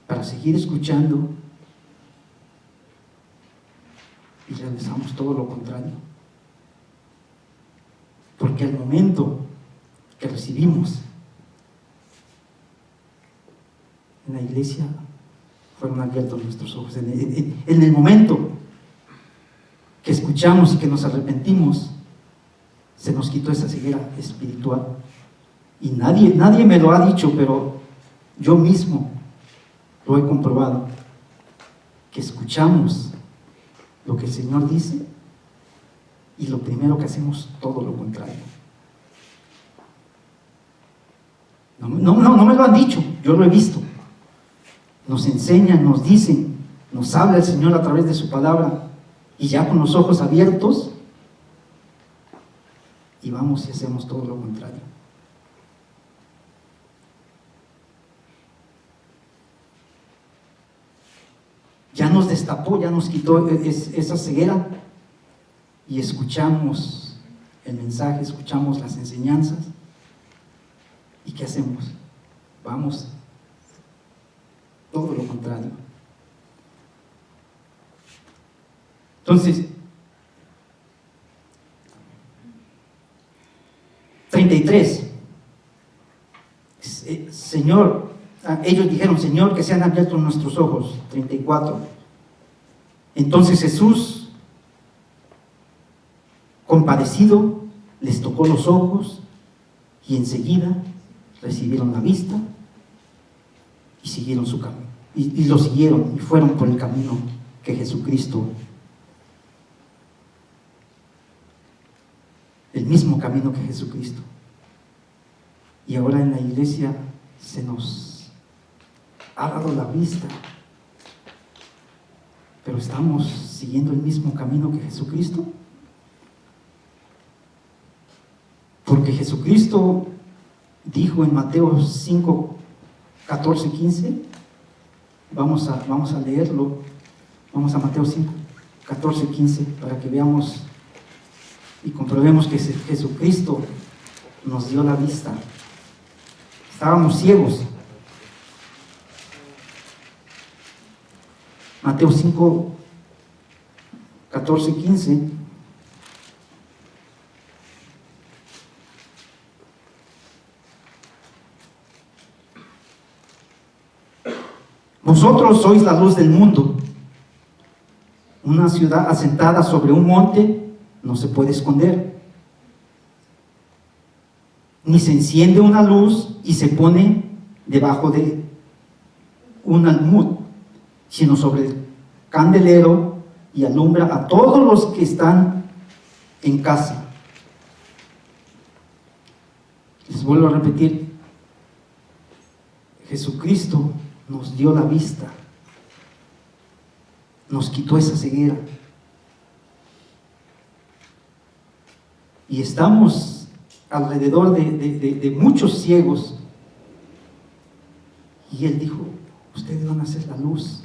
para seguir escuchando y realizamos todo lo contrario. Porque al momento que recibimos en la iglesia fueron abiertos nuestros ojos. En el momento que escuchamos escuchamos y que nos arrepentimos, se nos quitó esa ceguera espiritual. Y nadie me lo ha dicho, pero yo mismo lo he comprobado, que escuchamos lo que el Señor dice y lo primero que hacemos todo lo contrario. No me lo han dicho, yo lo he visto. Nos enseñan, nos dicen, nos habla el Señor a través de su palabra, y ya con los ojos abiertos, y vamos y hacemos todo lo contrario. Ya nos destapó, ya nos quitó esa ceguera, y escuchamos el mensaje, escuchamos las enseñanzas, ¿y qué hacemos? Vamos todo lo contrario. Entonces, 33. Señor, ellos dijeron: Señor, que sean abiertos nuestros ojos. 34. Entonces Jesús, compadecido, les tocó los ojos, y enseguida recibieron la vista y siguieron su camino. Y lo siguieron y fueron por el camino que Jesucristo, el mismo camino que Jesucristo. Y ahora en la iglesia se nos ha dado la vista, pero ¿estamos siguiendo el mismo camino que Jesucristo? Porque Jesucristo dijo en Mateo 5, 14, 15, vamos a leerlo, vamos a Mateo 5, 14, 15, para que veamos y comprobemos que Jesucristo nos dio la vista. Estábamos ciegos. Mateo 5, 14, 15. Vosotros sois la luz del mundo. Una ciudad asentada sobre un monte no se puede esconder, ni se enciende una luz y se pone debajo de un almud, sino sobre el candelero, y alumbra a todos los que están en casa. Les vuelvo a repetir, Jesucristo nos dio la vista, nos quitó esa ceguera, y estamos alrededor de muchos ciegos, y Él dijo: ustedes van a ser la luz.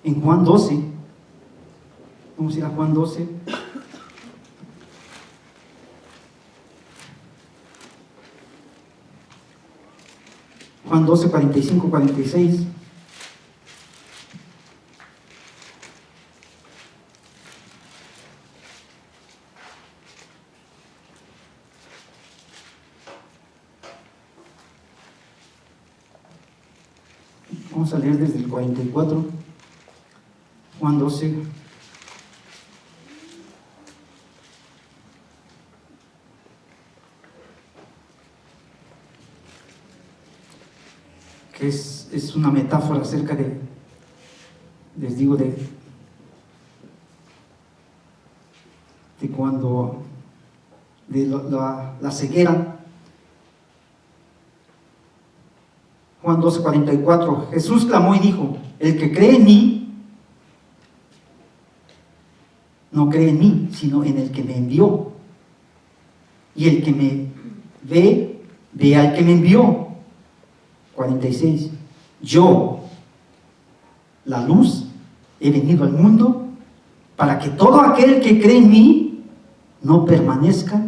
En Juan 12, vamos a ir a Juan 12. Juan 12, 45, 46. Vamos a leer desde el 44. Juan 12. Que es una metáfora acerca de, les digo, de cuando, de la ceguera. Juan 12, 44. Jesús clamó y dijo: el que cree en mí, no cree en mí, sino en el que me envió. Y el que me ve al que me envió. 46. Yo, la luz, he venido al mundo para que todo aquel que cree en mí no permanezca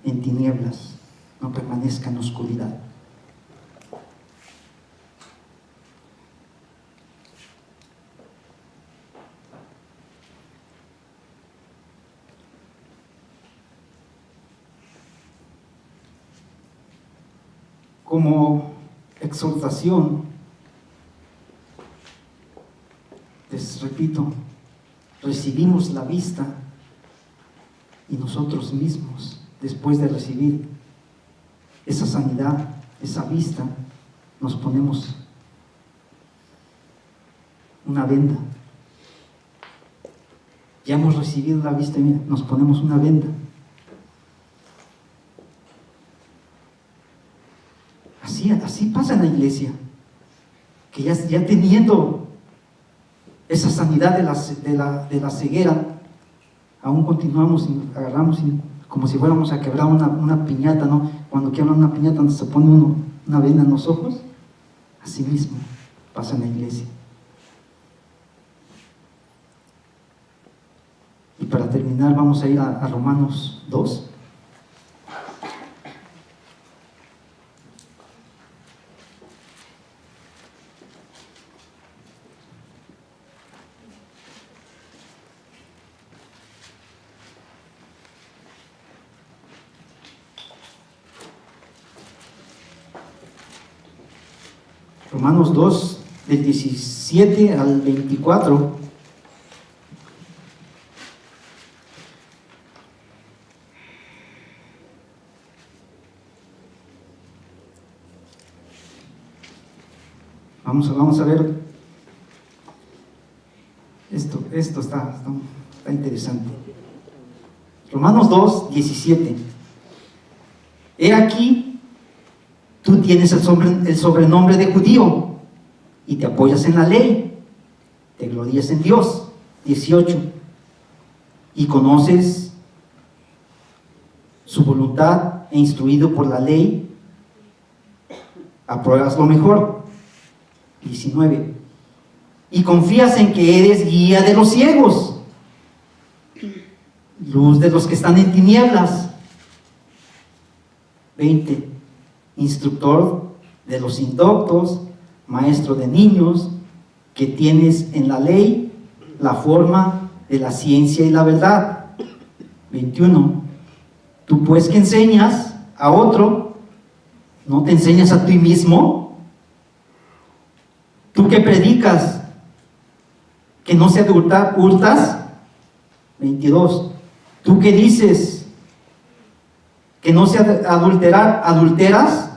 en tinieblas, no permanezca en oscuridad. Como exhortación, repito, recibimos la vista y nosotros mismos, después de recibir esa sanidad, esa vista, nos ponemos una venda. Ya hemos recibido la vista, mira, nos ponemos una venda. Así pasa en la iglesia, que ya teniendo esa sanidad de la ceguera, aún continuamos y agarramos como si fuéramos a quebrar una piñata, ¿no? Cuando quiebran una piñata donde se pone uno una venda en los ojos, así mismo pasa en la iglesia. Y para terminar vamos a ir a Romanos 2. Romanos 2, del 17 al 24. Vamos a ver. Esto está interesante. Romanos 2, 17. He aquí, tú tienes el sobrenombre de judío y te apoyas en la ley, te glorías en Dios. 18. Y conoces su voluntad e instruido por la ley, apruebas lo mejor. 19. Y confías en que eres guía de los ciegos, luz de los que están en tinieblas. 20. Instructor de los indoctos, maestro de niños, que tienes en la ley la forma de la ciencia y la verdad. 21. Tú pues que enseñas a otro, ¿no te enseñas a ti mismo? Tú que predicas que no se hurtas. 22. Tú que dices que no se adulteras.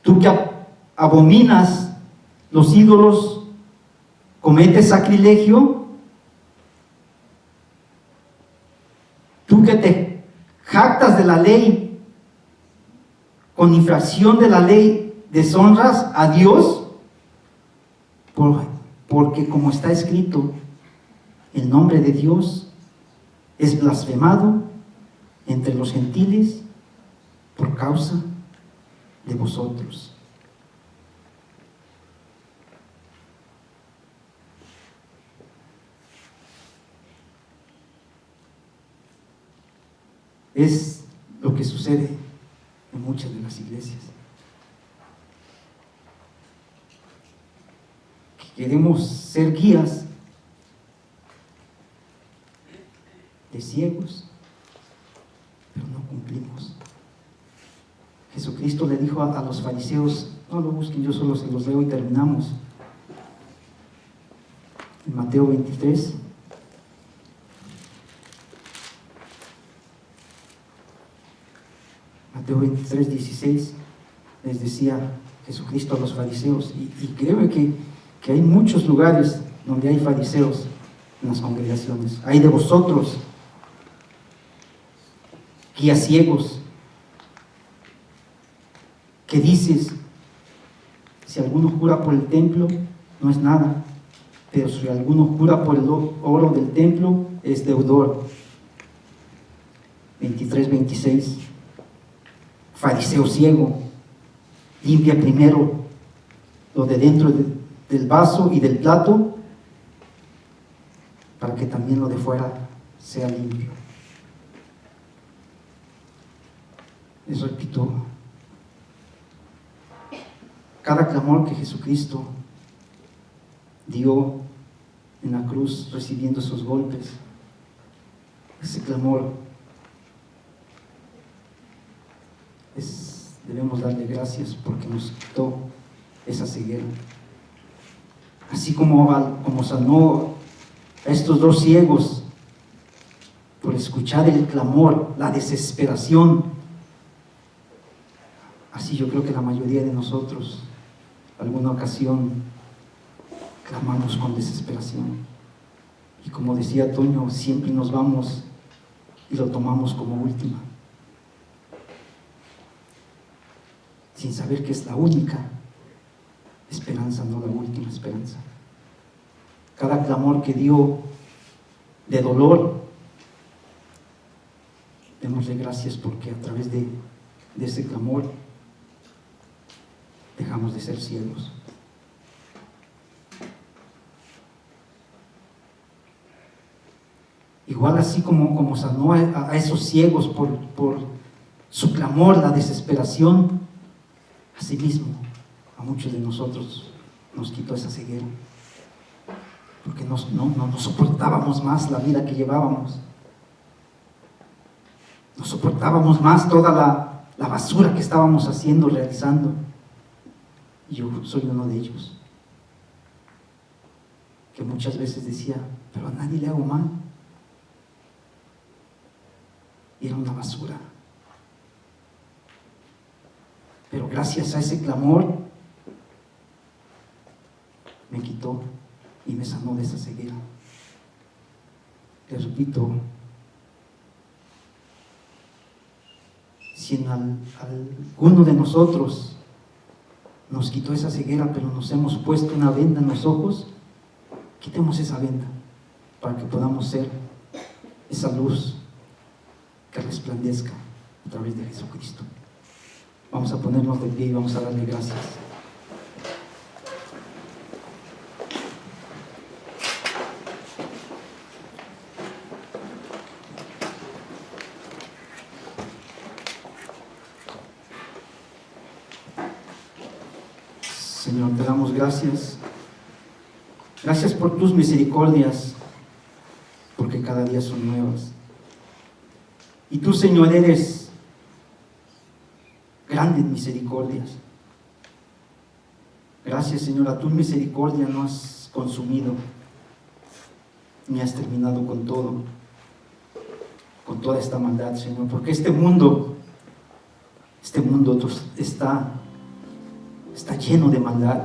Tú que abominas los ídolos, cometes sacrilegio. Tú que te jactas de la ley, con infracción de la ley deshonras a Dios, porque como está escrito, el nombre de Dios es blasfemado entre los gentiles por causa de vosotros. Es lo que sucede en muchas de las iglesias. Que queremos ser guías de ciegos, pero no cumplimos. Jesucristo le dijo a los fariseos, no lo busquen, yo solo se los leo y terminamos. En Mateo 23. Mateo 23, 16, les decía Jesucristo a los fariseos, y creo que hay muchos lugares donde hay fariseos en las congregaciones. Hay de vosotros, guías ciegos, que dices, si alguno jura por el templo, no es nada, pero si alguno jura por el oro del templo, es deudor. 23, 26. Fariseo ciego, limpia primero lo de dentro del vaso y del plato, para que también lo de fuera sea limpio. Les repito, cada clamor que Jesucristo dio en la cruz recibiendo esos golpes, ese clamor debemos darle gracias porque nos quitó esa ceguera. Así como sanó a estos dos ciegos por escuchar el clamor, la desesperación, así yo creo que la mayoría de nosotros, alguna ocasión, clamamos con desesperación. Y como decía Toño, siempre nos vamos y lo tomamos como última, sin saber que es la única esperanza, no la última esperanza. Cada clamor que dio de dolor, démosle gracias porque a través de ese clamor dejamos de ser ciegos. Igual así como sanó a esos ciegos por su clamor, la desesperación, así mismo a muchos de nosotros nos quitó esa ceguera, porque no soportábamos más la vida que llevábamos, no soportábamos más toda la basura que estábamos haciendo, realizando. Y yo soy uno de ellos, que muchas veces decía, pero a nadie le hago mal. Y era una basura. Pero gracias a ese clamor, me quitó y me sanó de esa ceguera. Les repito, si en alguno de nosotros nos quitó esa ceguera, pero nos hemos puesto una venda en los ojos, quitemos esa venda para que podamos ser esa luz que resplandezca a través de Jesucristo. Vamos a ponernos de pie y vamos a darle gracias. Señor, te damos gracias. Gracias por tus misericordias, porque cada día son nuevas. Y tú, Señor, eres grande en misericordias. Gracias, Señor, a tu misericordia no has consumido, ni has terminado con todo, con toda esta maldad, Señor, porque este mundo está lleno de maldad.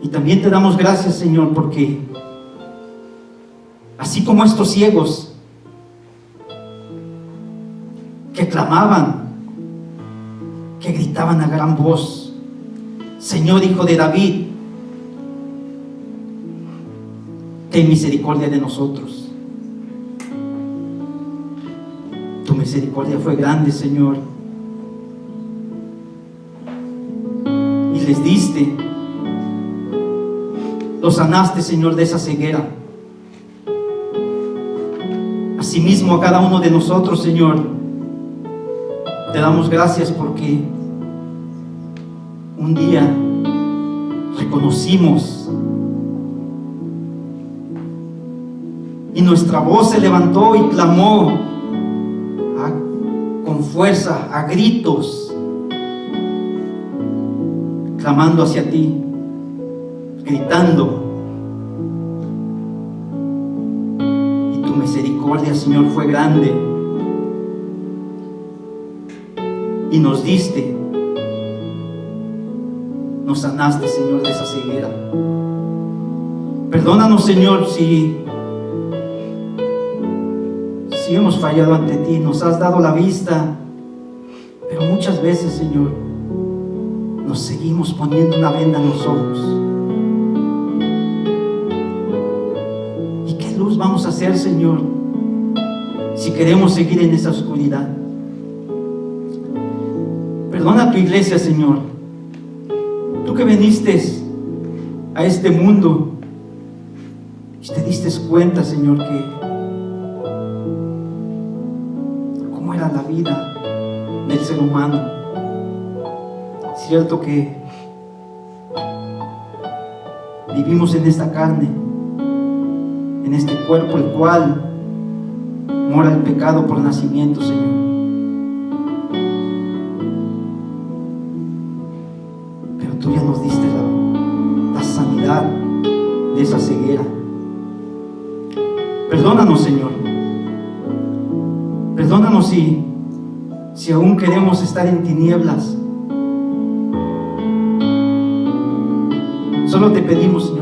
Y también te damos gracias, Señor, porque así como estos ciegos que clamaban, que gritaban a gran voz, Señor, Hijo de David, ten misericordia de nosotros. Tu misericordia fue grande, Señor, y les diste, los sanaste, Señor, de esa ceguera. Asimismo, a cada uno de nosotros, Señor, te damos gracias porque un día reconocimos y nuestra voz se levantó y clamó con fuerza, a gritos, clamando hacia ti, gritando. Y tu misericordia, Señor, fue grande y nos diste, nos sanaste, Señor, de esa ceguera. Perdónanos, Señor, si hemos fallado ante ti. Nos has dado la vista, pero muchas veces, Señor, nos seguimos poniendo una venda en los ojos. ¿Y qué luz vamos a hacer, Señor, si queremos seguir en esa oscuridad? Perdona a tu iglesia, Señor. Tú que viniste a este mundo y te diste cuenta, Señor, que cómo era la vida del ser humano. Cierto que vivimos en esta carne, en este cuerpo, el cual mora el pecado por nacimiento, Señor. enfermedad, de esa ceguera. Perdónanos, Señor. Perdónanos si aún queremos estar en tinieblas. Solo te pedimos, Señor,